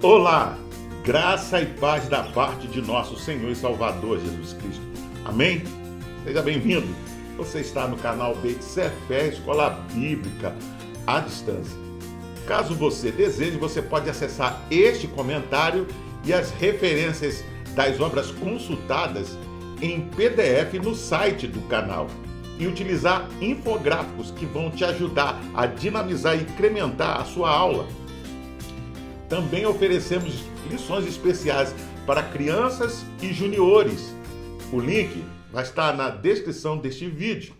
Olá, graça e paz da parte de nosso Senhor e Salvador Jesus Cristo. Amém? Seja bem-vindo. Você está no canal Beit-Sefer, Escola Bíblica à Distância. Caso você deseje, você pode acessar este comentário e as referências das obras consultadas em PDF no site do canal e utilizar infográficos que vão te ajudar a dinamizar e incrementar a sua aula. Também oferecemos lições especiais para crianças e juniores. O link vai estar na descrição deste vídeo.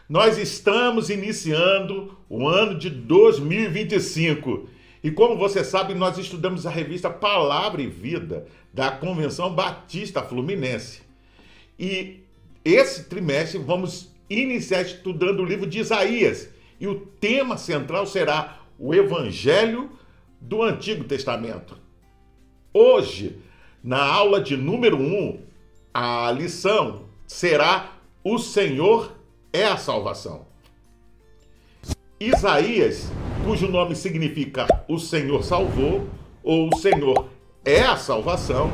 Nós estamos iniciando o ano de 2025 e, como você sabe, nós estudamos a revista Palavra e Vida da Convenção Batista Fluminense. E esse trimestre vamos iniciar estudando o livro de Isaías e o tema central será o Evangelho do Antigo Testamento. Hoje, na aula de número 1, a lição será O Senhor é a Salvação. Isaías, cujo nome significa O Senhor Salvou, ou O Senhor é a Salvação,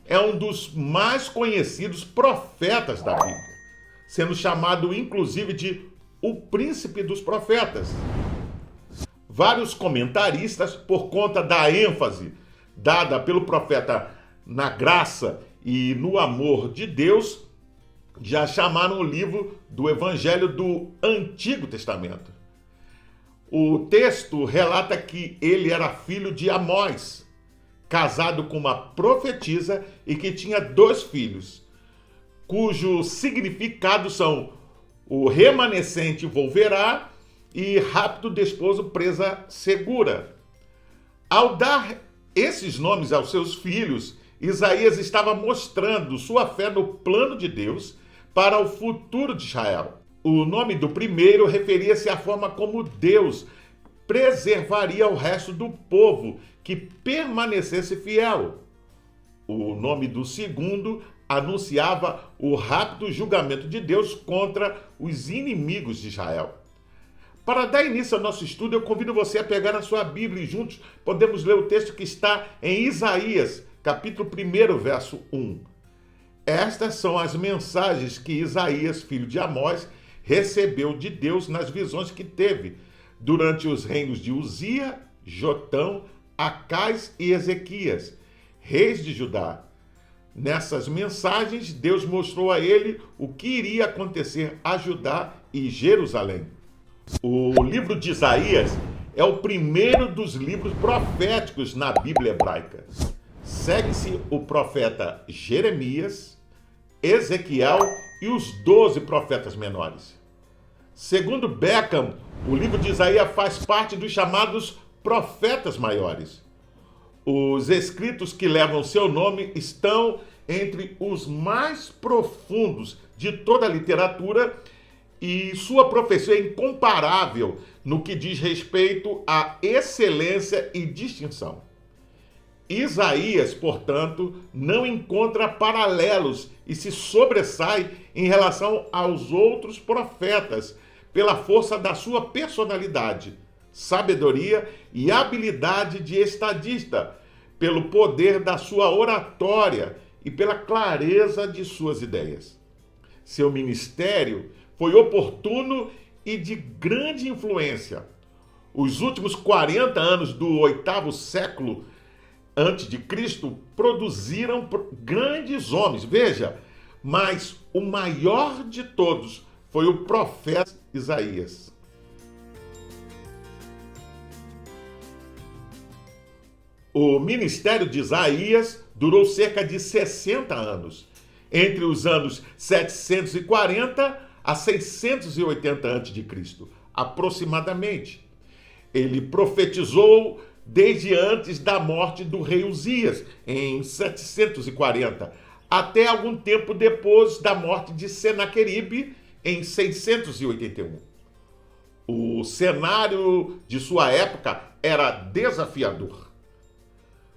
é um dos mais conhecidos profetas da Bíblia, sendo chamado inclusive de o Príncipe dos Profetas. Vários comentaristas, por conta da ênfase dada pelo profeta na graça e no amor de Deus, já chamaram o livro do Evangelho do Antigo Testamento. O texto relata que ele era filho de Amós, casado com uma profetisa e que tinha 2 filhos, cujos significados são o remanescente volverá e rápido desposo presa segura. Ao dar esses nomes aos seus filhos, Isaías estava mostrando sua fé no plano de Deus para o futuro de Israel. O nome do primeiro referia-se à forma como Deus preservaria o resto do povo que permanecesse fiel. O nome do segundo anunciava o rápido julgamento de Deus contra os inimigos de Israel. Para dar início ao nosso estudo, eu convido você a pegar a sua Bíblia e juntos podemos ler o texto que está em Isaías, capítulo 1, verso 1. Estas são as mensagens que Isaías, filho de Amós, recebeu de Deus nas visões que teve durante os reinos de Uzia, Jotão, Acás e Ezequias, reis de Judá. Nessas mensagens, Deus mostrou a ele o que iria acontecer a Judá e Jerusalém. O livro de Isaías é o primeiro dos livros proféticos na Bíblia hebraica. Segue-se o profeta Jeremias, Ezequiel e os 12 profetas menores. Segundo Beckham, o livro de Isaías faz parte dos chamados profetas maiores. Os escritos que levam seu nome estão entre os mais profundos de toda a literatura e sua profecia é incomparável no que diz respeito à excelência e distinção. Isaías, portanto, não encontra paralelos e se sobressai em relação aos outros profetas pela força da sua personalidade, sabedoria e habilidade de estadista, pelo poder da sua oratória e pela clareza de suas ideias. Seu ministério foi oportuno e de grande influência. Os últimos 40 anos do 8º século antes de Cristo produziram grandes homens. Veja, mas o maior de todos foi o profeta Isaías. O ministério de Isaías durou cerca de 60 anos, entre os anos 740 a 680 a.C., aproximadamente. Ele profetizou desde antes da morte do rei Uzias, em 740, até algum tempo depois da morte de Senaqueribe, em 681. O cenário de sua época era desafiador.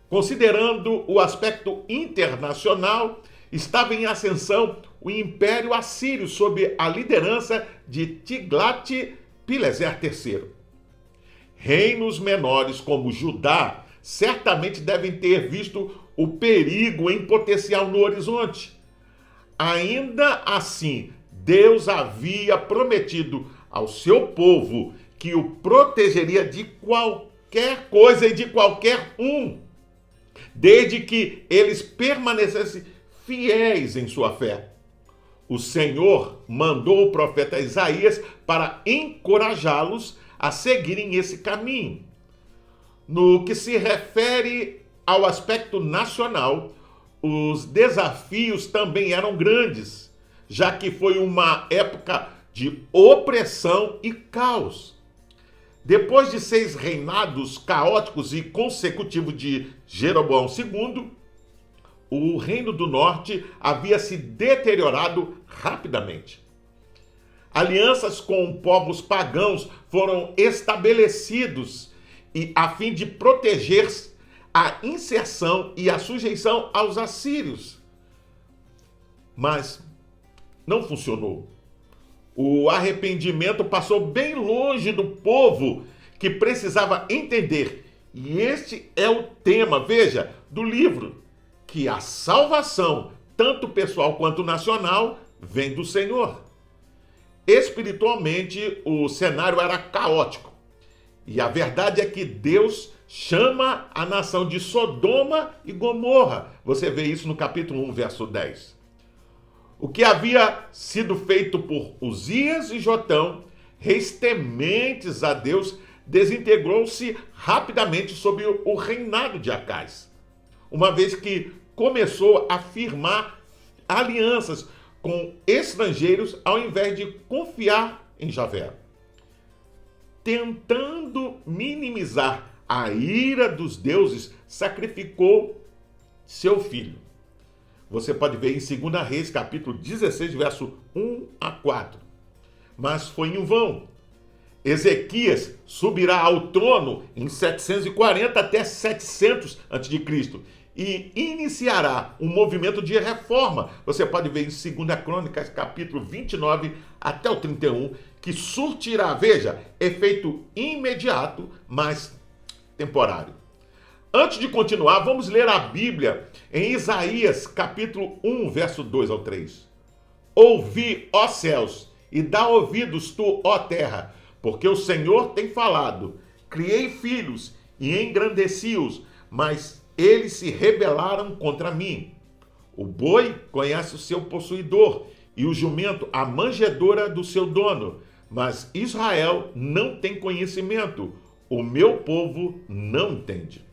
Considerando o aspecto internacional, estava em ascensão o Império Assírio sob a liderança de Tiglat-Pileser III. Reinos menores como Judá certamente devem ter visto o perigo em potencial no horizonte. Ainda assim, Deus havia prometido ao seu povo que o protegeria de qualquer coisa e de qualquer um, desde que eles permanecessem fiéis em sua fé. O Senhor mandou o profeta Isaías para encorajá-los a seguirem esse caminho. No que se refere ao aspecto nacional, os desafios também eram grandes, já que foi uma época de opressão e caos. Depois de 6 reinados caóticos e consecutivos de Jeroboão II, o Reino do Norte havia se deteriorado rapidamente. Alianças com povos pagãos foram estabelecidos a fim de proteger a inserção e a sujeição aos assírios. Mas não funcionou. O arrependimento passou bem longe do povo que precisava entender. E este é o tema, veja, do livro, que a salvação, tanto pessoal quanto nacional, vem do Senhor. Espiritualmente, o cenário era caótico. E a verdade é que Deus chama a nação de Sodoma e Gomorra. Você vê isso no capítulo 1, verso 10. O que havia sido feito por Uzias e Jotão, reis tementes a Deus, desintegrou-se rapidamente sob o reinado de Acais, uma vez que começou a firmar alianças com estrangeiros ao invés de confiar em Javé. Tentando minimizar a ira dos deuses, sacrificou seu filho. Você pode ver em 2 Reis, capítulo 16, verso 1 a 4. Mas foi em vão. Ezequias subirá ao trono em 740 até 700 a.C. e iniciará um movimento de reforma. Você pode ver em 2 Crônicas, capítulo 29 até o 31, que surtirá, veja, efeito imediato, mas temporário. Antes de continuar, vamos ler a Bíblia em Isaías, capítulo 1, verso 2 ao 3. Ouvi, ó céus, e dá ouvidos tu, ó terra, porque o Senhor tem falado. Criei filhos e engrandeci-os, mas eles se rebelaram contra mim. O boi conhece o seu possuidor, e o jumento a manjedoura do seu dono, mas Israel não tem conhecimento, o meu povo não entende.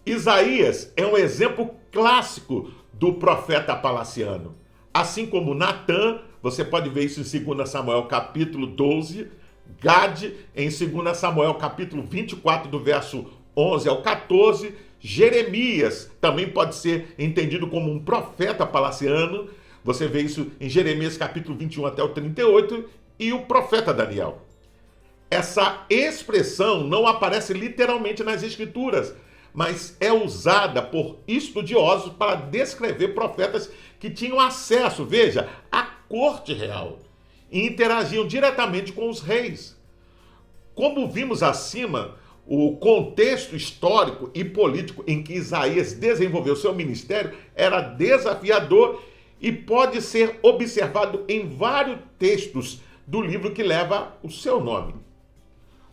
Isaías é um exemplo clássico do profeta palaciano. Assim como Natã, você pode ver isso em 2 Samuel capítulo 12, Gade em 2 Samuel capítulo 24, do verso 11 ao 14, Jeremias também pode ser entendido como um profeta palaciano, você vê isso em Jeremias capítulo 21 até o 38, e o profeta Daniel. Essa expressão não aparece literalmente nas escrituras, mas é usada por estudiosos para descrever profetas que tinham acesso, veja, à corte real e interagiam diretamente com os reis. Como vimos acima, o contexto histórico e político em que Isaías desenvolveu seu ministério era desafiador e pode ser observado em vários textos do livro que leva o seu nome.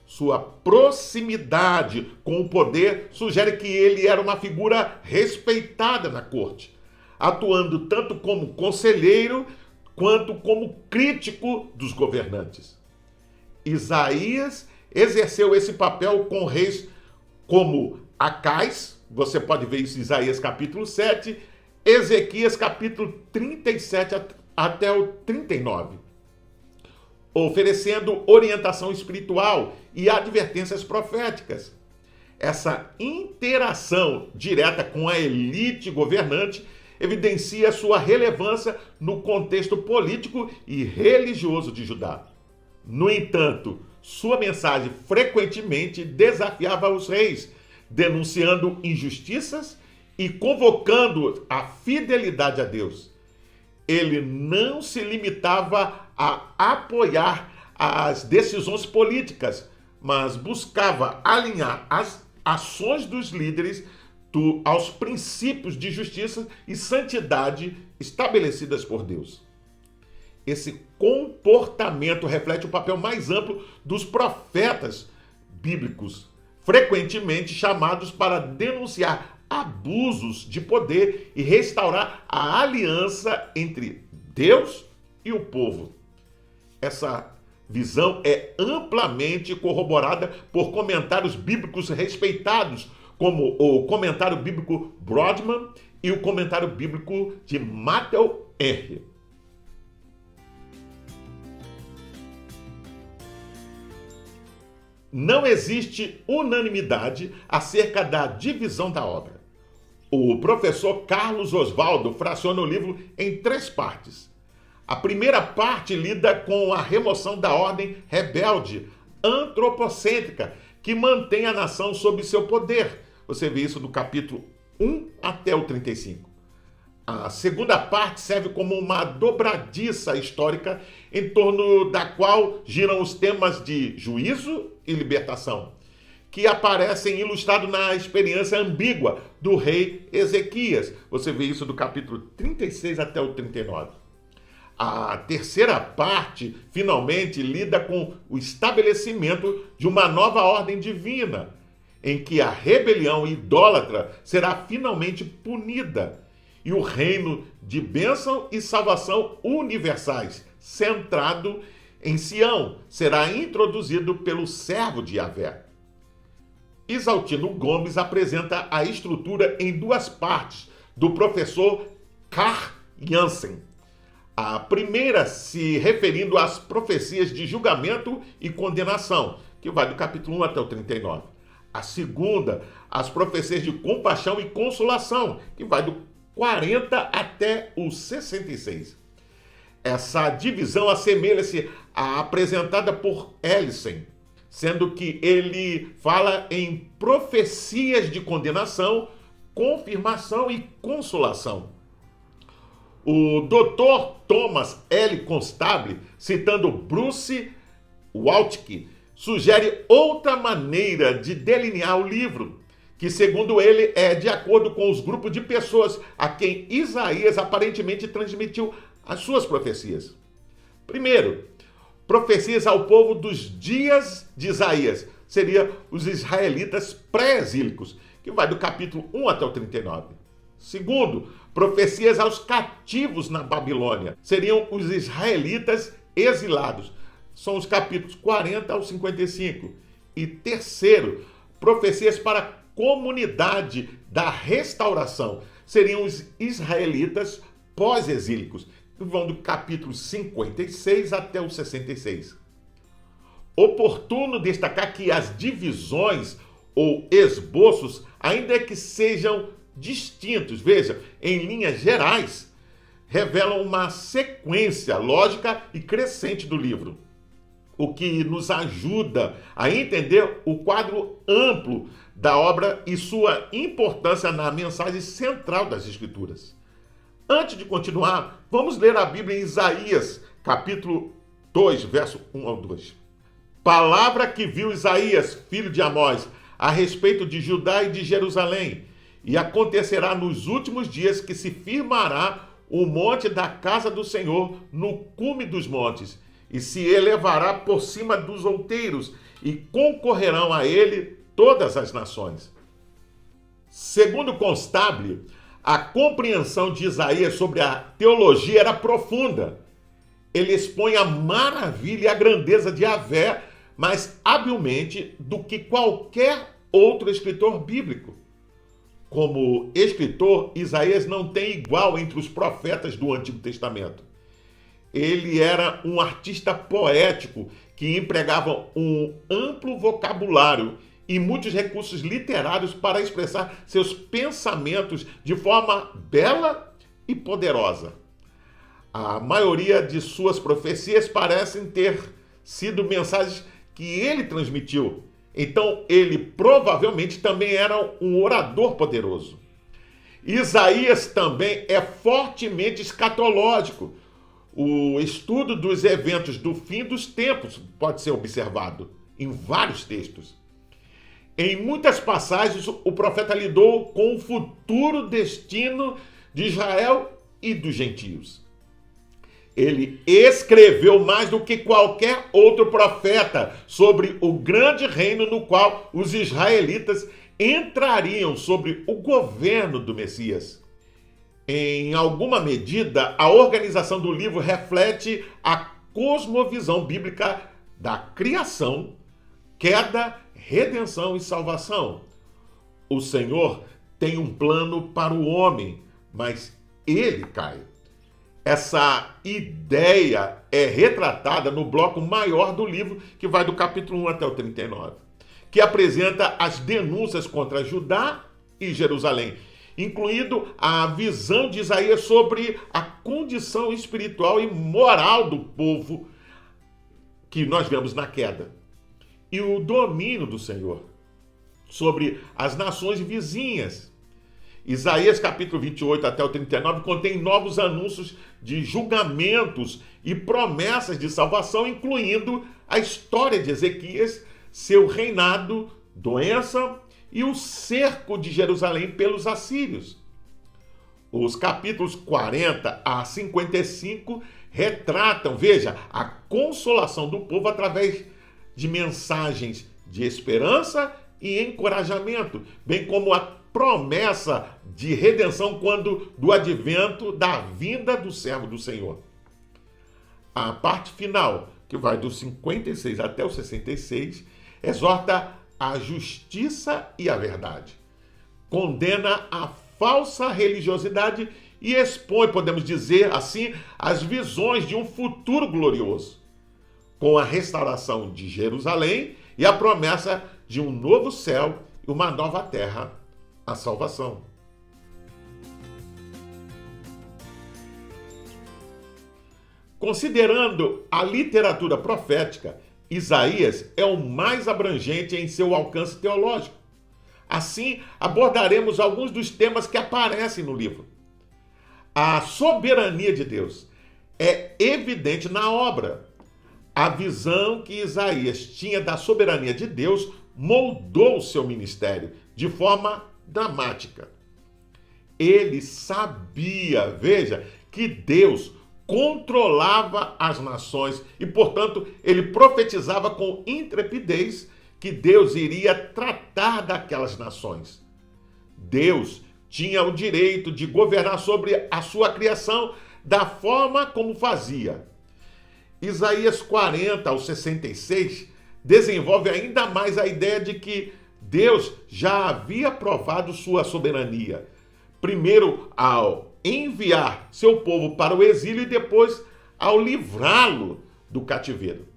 Sua proximidade com o poder sugere que ele era uma figura respeitada na corte, atuando tanto como conselheiro quanto como crítico dos governantes. Isaías exerceu esse papel com reis como Acais, você pode ver isso em Isaías capítulo 7, Ezequias capítulo 37 até o 39, oferecendo orientação espiritual e advertências proféticas. Essa interação direta com a elite governante evidencia sua relevância no contexto político e religioso de Judá. No entanto, sua mensagem frequentemente desafiava os reis, denunciando injustiças e convocando a fidelidade a Deus. Ele não se limitava a apoiar as decisões políticas, mas buscava alinhar as ações dos líderes aos princípios de justiça e santidade estabelecidas por Deus. Esse comportamento reflete o papel mais amplo dos profetas bíblicos, frequentemente chamados para denunciar abusos de poder e restaurar a aliança entre Deus e o povo. Essa visão é amplamente corroborada por comentários bíblicos respeitados, como o comentário bíblico Brodman e o comentário bíblico de Matthew Henry. Não existe unanimidade acerca da divisão da obra. O professor Carlos Oswaldo fraciona o livro em 3 partes. A primeira parte lida com a remoção da ordem rebelde, antropocêntrica, que mantém a nação sob seu poder. Você vê isso do capítulo 1 até o 35. A segunda parte serve como uma dobradiça histórica em torno da qual giram os temas de juízo e libertação, que aparecem ilustrados na experiência ambígua do rei Ezequias. Você vê isso do capítulo 36 até o 39. A terceira parte, finalmente, lida com o estabelecimento de uma nova ordem divina, em que a rebelião idólatra será finalmente punida e o reino de bênção e salvação universais, centrado em Sião, será introduzido pelo servo de Yahvé. Isaltino Gomes apresenta a estrutura em 2 partes do professor Carl Jansen. A primeira se referindo às profecias de julgamento e condenação, que vai do capítulo 1 até o 39. A segunda, as profecias de compaixão e consolação, que vai do 40 até o 66. Essa divisão assemelha-se à apresentada por Ellison, sendo que ele fala em profecias de condenação, confirmação e consolação. O Dr. Thomas L. Constable, citando Bruce Waltke, sugere outra maneira de delinear o livro, que, segundo ele, é de acordo com os grupos de pessoas a quem Isaías aparentemente transmitiu as suas profecias. Primeiro, profecias ao povo dos dias de Isaías, seria os israelitas pré-exílicos, que vai do capítulo 1 até o 39. Segundo, profecias aos cativos na Babilônia, seriam os israelitas exilados, são os capítulos 40 ao 55. E terceiro, profecias para a comunidade da restauração, seriam os israelitas pós-exílicos, que vão do capítulo 56 até o 66. Oportuno destacar que as divisões ou esboços, ainda que sejam distintos, veja, em linhas gerais, revelam uma sequência lógica e crescente do livro, o que nos ajuda a entender o quadro amplo da obra e sua importância na mensagem central das Escrituras. Antes de continuar, vamos ler a Bíblia em Isaías, capítulo 2, verso 1 ao 2. Palavra que viu Isaías, filho de Amós, a respeito de Judá e de Jerusalém. E acontecerá nos últimos dias que se firmará o monte da casa do Senhor no cume dos montes, e se elevará por cima dos outeiros, e concorrerão a ele todas as nações. Segundo Constable, a compreensão de Isaías sobre a teologia era profunda. Ele expõe a maravilha e a grandeza de Yahvé mais habilmente do que qualquer outro escritor bíblico. Como escritor, Isaías não tem igual entre os profetas do Antigo Testamento. Ele era um artista poético que empregava um amplo vocabulário e muitos recursos literários para expressar seus pensamentos de forma bela e poderosa. A maioria de suas profecias parecem ter sido mensagens que ele transmitiu. Então, ele provavelmente também era um orador poderoso. Isaías também é fortemente escatológico. O estudo dos eventos do fim dos tempos pode ser observado em vários textos. Em muitas passagens, o profeta lidou com o futuro destino de Israel e dos gentios. Ele escreveu mais do que qualquer outro profeta sobre o grande reino no qual os israelitas entrariam sobre o governo do Messias. Em alguma medida, a organização do livro reflete a cosmovisão bíblica da criação, queda, redenção e salvação. O Senhor tem um plano para o homem, mas ele cai. Essa ideia é retratada no bloco maior do livro, que vai do capítulo 1 até o 39, que apresenta as denúncias contra Judá e Jerusalém, incluindo a visão de Isaías sobre a condição espiritual e moral do povo que nós vemos na queda, e o domínio do Senhor sobre as nações vizinhas. Isaías capítulo 28 até o 39 contém novos anúncios de julgamentos e promessas de salvação, incluindo a história de Ezequias, seu reinado, doença e o cerco de Jerusalém pelos assírios. Os capítulos 40 a 55 retratam, veja, a consolação do povo através de mensagens de esperança e encorajamento, bem como a promessa de redenção quando do advento da vinda do servo do Senhor. A parte final, que vai do 56 até o 66, exorta a justiça e a verdade, condena a falsa religiosidade e expõe, podemos dizer assim, as visões de um futuro glorioso, com a restauração de Jerusalém e a promessa de um novo céu e uma nova terra, a salvação. Considerando a literatura profética, Isaías é o mais abrangente em seu alcance teológico. Assim, abordaremos alguns dos temas que aparecem no livro. A soberania de Deus é evidente na obra. A visão que Isaías tinha da soberania de Deus moldou o seu ministério de forma dramática. Ele sabia, veja, que Deus controlava as nações e, portanto, ele profetizava com intrepidez que Deus iria tratar daquelas nações. Deus tinha o direito de governar sobre a sua criação da forma como fazia. Isaías 40 ao 66 desenvolve ainda mais a ideia de que Deus já havia provado sua soberania, primeiro ao enviar seu povo para o exílio e depois ao livrá-lo do cativeiro.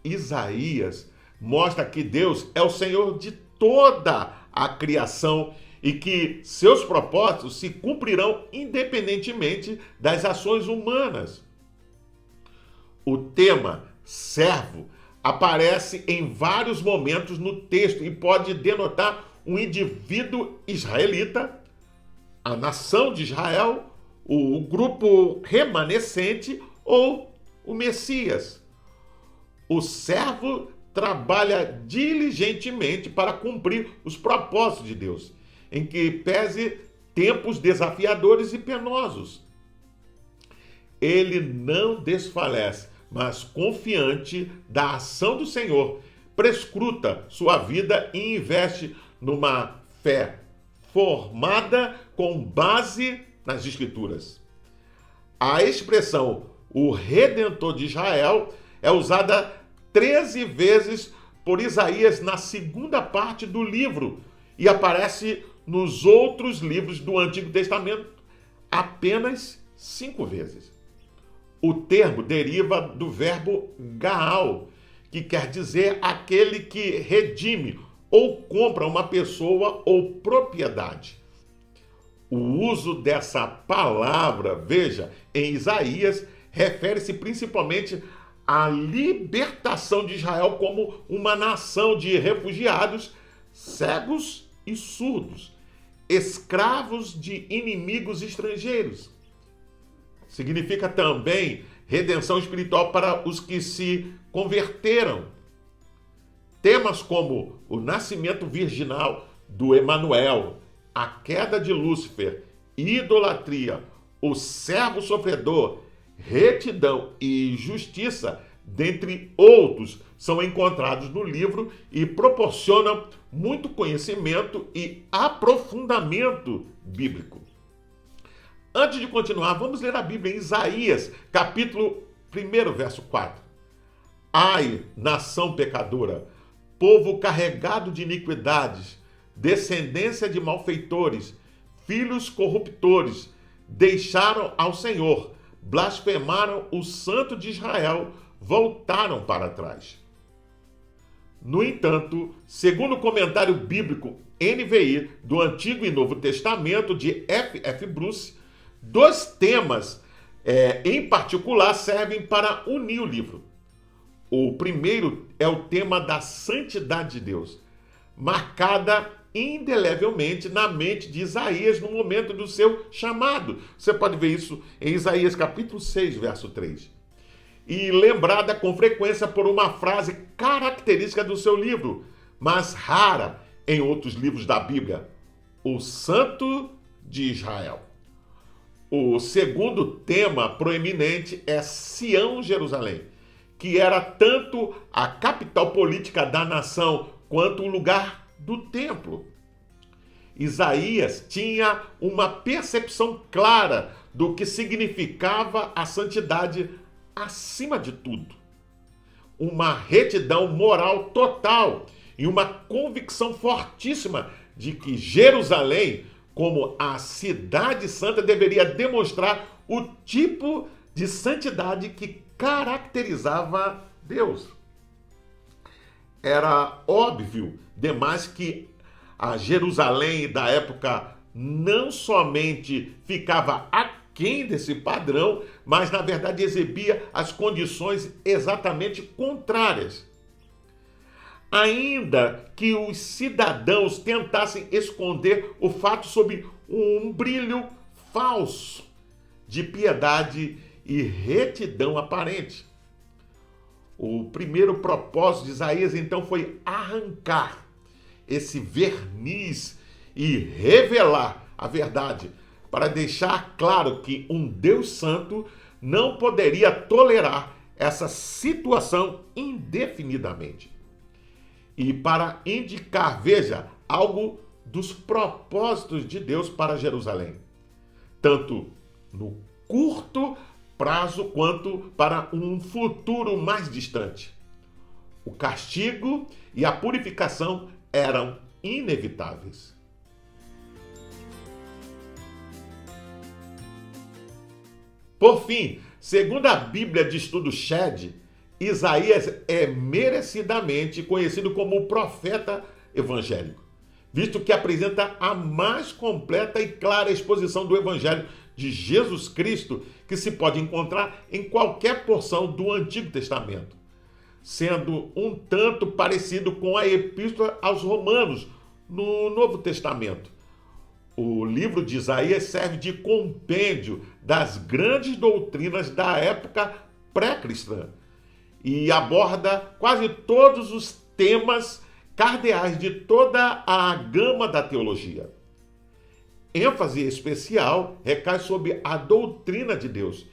Isaías mostra que Deus é o Senhor de toda a criação e que seus propósitos se cumprirão independentemente das ações humanas. O tema servo aparece em vários momentos no texto e pode denotar um indivíduo israelita, a nação de Israel, o grupo remanescente ou o Messias. O servo trabalha diligentemente para cumprir os propósitos de Deus, em que pese tempos desafiadores e penosos. Ele não desfalece, mas confiante da ação do Senhor, prescruta sua vida e investe numa fé formada com base nas Escrituras. A expressão o Redentor de Israel é usada 13 vezes por Isaías na segunda parte do livro e aparece nos outros livros do Antigo Testamento apenas 5 vezes. O termo deriva do verbo gaal, que quer dizer aquele que redime ou compra uma pessoa ou propriedade. O uso dessa palavra, veja, em Isaías, refere-se principalmente à libertação de Israel como uma nação de refugiados, cegos e surdos, escravos de inimigos estrangeiros. Significa também redenção espiritual para os que se converteram. Temas como o nascimento virginal do Emanuel, a queda de Lúcifer, idolatria, o servo sofredor, retidão e justiça, dentre outros, são encontrados no livro e proporcionam muito conhecimento e aprofundamento bíblico. Antes de continuar, vamos ler a Bíblia em Isaías, capítulo 1, verso 4. Ai, nação pecadora, povo carregado de iniquidades, descendência de malfeitores, filhos corruptores, deixaram ao Senhor, blasfemaram o Santo de Israel, voltaram para trás. No entanto, segundo o comentário bíblico NVI do Antigo e Novo Testamento de F.F. Bruce, dois temas em particular servem para unir o livro. O primeiro é o tema da santidade de Deus, marcada indelevelmente na mente de Isaías no momento do seu chamado. Você pode ver isso em Isaías capítulo 6, verso 3. E lembrada com frequência por uma frase característica do seu livro, mas rara em outros livros da Bíblia: o Santo de Israel. O segundo tema proeminente é Sião, Jerusalém, que era tanto a capital política da nação quanto o lugar do templo. Isaías tinha uma percepção clara do que significava a santidade acima de tudo. Uma retidão moral total e uma convicção fortíssima de que Jerusalém, como a cidade santa, deveria demonstrar o tipo de santidade que caracterizava Deus. Era óbvio demais que a Jerusalém da época não somente ficava aquém desse padrão, mas na verdade exibia as condições exatamente contrárias. Ainda que os cidadãos tentassem esconder o fato sob um brilho falso de piedade e retidão aparente. O primeiro propósito de Isaías, então, foi arrancar esse verniz e revelar a verdade, para deixar claro que um Deus santo não poderia tolerar essa situação indefinidamente. E para indicar, veja, algo dos propósitos de Deus para Jerusalém, tanto no curto prazo quanto para um futuro mais distante. O castigo e a purificação eram inevitáveis. Por fim, segundo a Bíblia de Estudo Shed, Isaías é merecidamente conhecido como o profeta evangélico, visto que apresenta a mais completa e clara exposição do Evangelho de Jesus Cristo que se pode encontrar em qualquer porção do Antigo Testamento, sendo um tanto parecido com a Epístola aos Romanos no Novo Testamento. O livro de Isaías serve de compêndio das grandes doutrinas da época pré-cristã e aborda quase todos os temas cardeais de toda a gama da teologia. ênfase especial recai sobre a doutrina de Deus,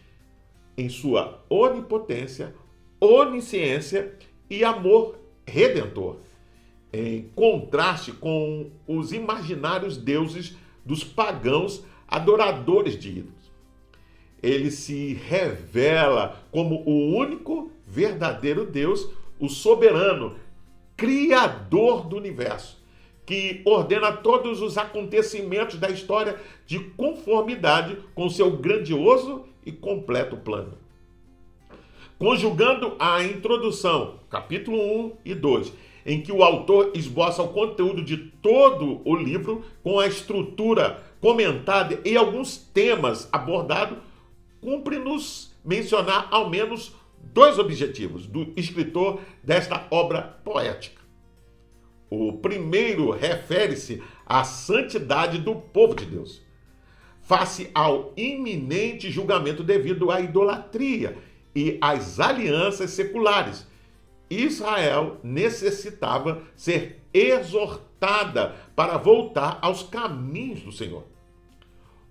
em sua onipotência, onisciência e amor redentor, em contraste com os imaginários deuses dos pagãos adoradores de ídolos. Ele se revela como o único verdadeiro Deus, o soberano, criador do universo, que ordena todos os acontecimentos da história de conformidade com seu grandioso e completo plano. Conjugando a introdução, capítulo 1 e 2, em que o autor esboça o conteúdo de todo o livro com a estrutura comentada e alguns temas abordados, cumpre-nos mencionar ao menos dois objetivos do escritor desta obra poética. O primeiro refere-se à santidade do povo de Deus, face ao iminente julgamento devido à idolatria e às alianças seculares, Israel necessitava ser exortada para voltar aos caminhos do Senhor.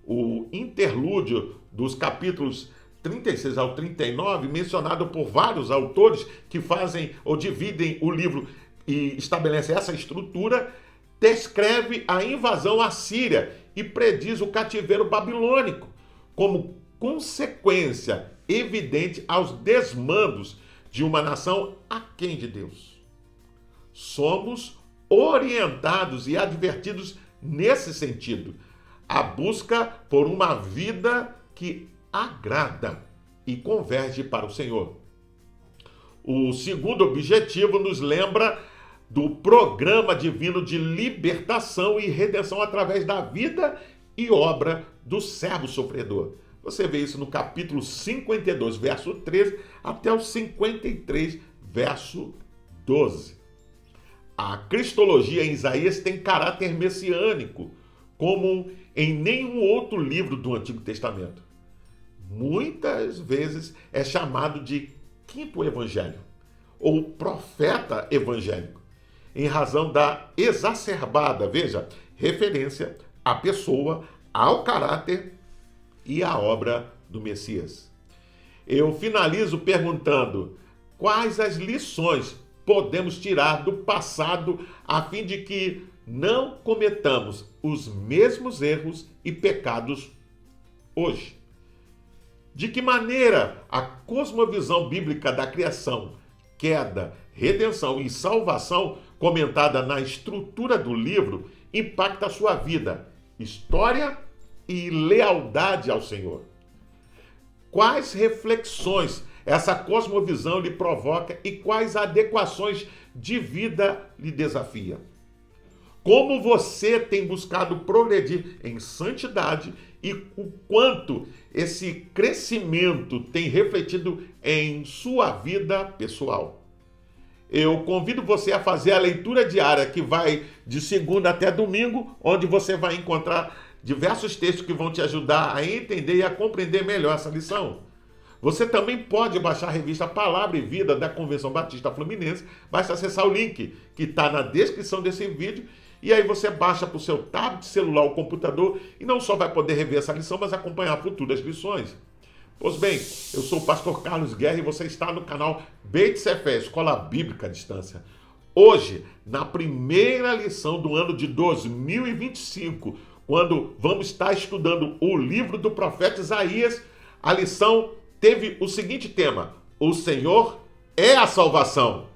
O interlúdio dos capítulos 36 ao 39, mencionado por vários autores que fazem ou dividem o livro e estabelecem essa estrutura, descreve a invasão assíria e prediz o cativeiro babilônico, como consequência evidente aos desmandos de uma nação aquém de Deus. Somos orientados e advertidos nesse sentido, a busca por uma vida que agrada e converge para o Senhor. O segundo objetivo nos lembra do programa divino de libertação e redenção através da vida e obra do servo sofredor. Você vê isso no capítulo 52, verso 13, até o 53, verso 12. A cristologia em Isaías tem caráter messiânico, como em nenhum outro livro do Antigo Testamento. Muitas vezes é chamado de quinto evangelho, ou profeta evangélico, em razão da exacerbada, referência à pessoa, ao caráter e à obra do Messias. Eu finalizo perguntando: quais as lições podemos tirar do passado a fim de que não cometamos os mesmos erros e pecados hoje? De que maneira a cosmovisão bíblica da criação, queda, redenção e salvação, comentada na estrutura do livro, impacta a sua vida, história e lealdade ao Senhor? Quais reflexões essa cosmovisão lhe provoca e quais adequações de vida lhe desafia? Como você tem buscado progredir em santidade e o quanto esse crescimento tem refletido em sua vida pessoal? Eu convido você a fazer a leitura diária que vai de segunda até domingo, onde você vai encontrar diversos textos que vão te ajudar a entender e a compreender melhor essa lição. Você também pode baixar a revista Palavra e Vida da Convenção Batista Fluminense. Basta acessar o link que está na descrição desse vídeo e aí você baixa para o seu tablet, celular ou computador e não só vai poder rever essa lição, mas acompanhar futuras lições. Pois bem, eu sou o pastor Carlos Guerra e você está no canal Beit Sefer, Escola Bíblica à Distância. Hoje, na primeira lição do ano de 2025, quando vamos estar estudando o livro do profeta Isaías, a lição teve o seguinte tema: o Senhor é a salvação.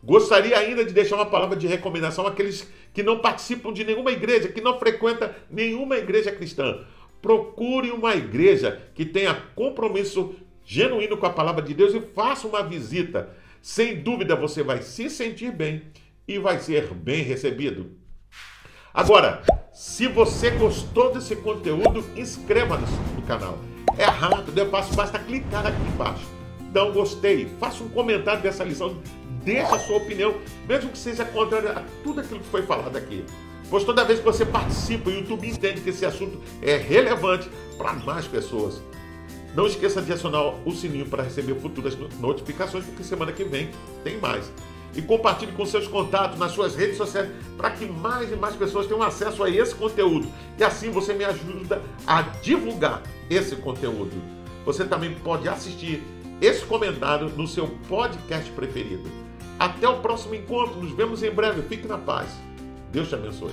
Gostaria ainda de deixar uma palavra de recomendação àqueles que não participam de nenhuma igreja, que não frequentam nenhuma igreja cristã. Procure uma igreja que tenha compromisso genuíno com a palavra de Deus e faça uma visita. Sem dúvida você vai se sentir bem e vai ser bem recebido. Agora, se você gostou desse conteúdo, inscreva-se no canal. É rápido, é fácil, basta clicar aqui embaixo. Dá um gostei, faça um comentário dessa lição, deixe a sua opinião, mesmo que seja contrária a tudo aquilo que foi falado aqui. Pois toda vez que você participa, o YouTube entende que esse assunto é relevante para mais pessoas. Não esqueça de acionar o sininho para receber futuras notificações, porque semana que vem tem mais. E compartilhe com seus contatos nas suas redes sociais para que mais e mais pessoas tenham acesso a esse conteúdo. E assim você me ajuda a divulgar esse conteúdo. Você também pode assistir esse comentário no seu podcast preferido. Até o próximo encontro, nos vemos em breve. Fique na paz. Deus te abençoe.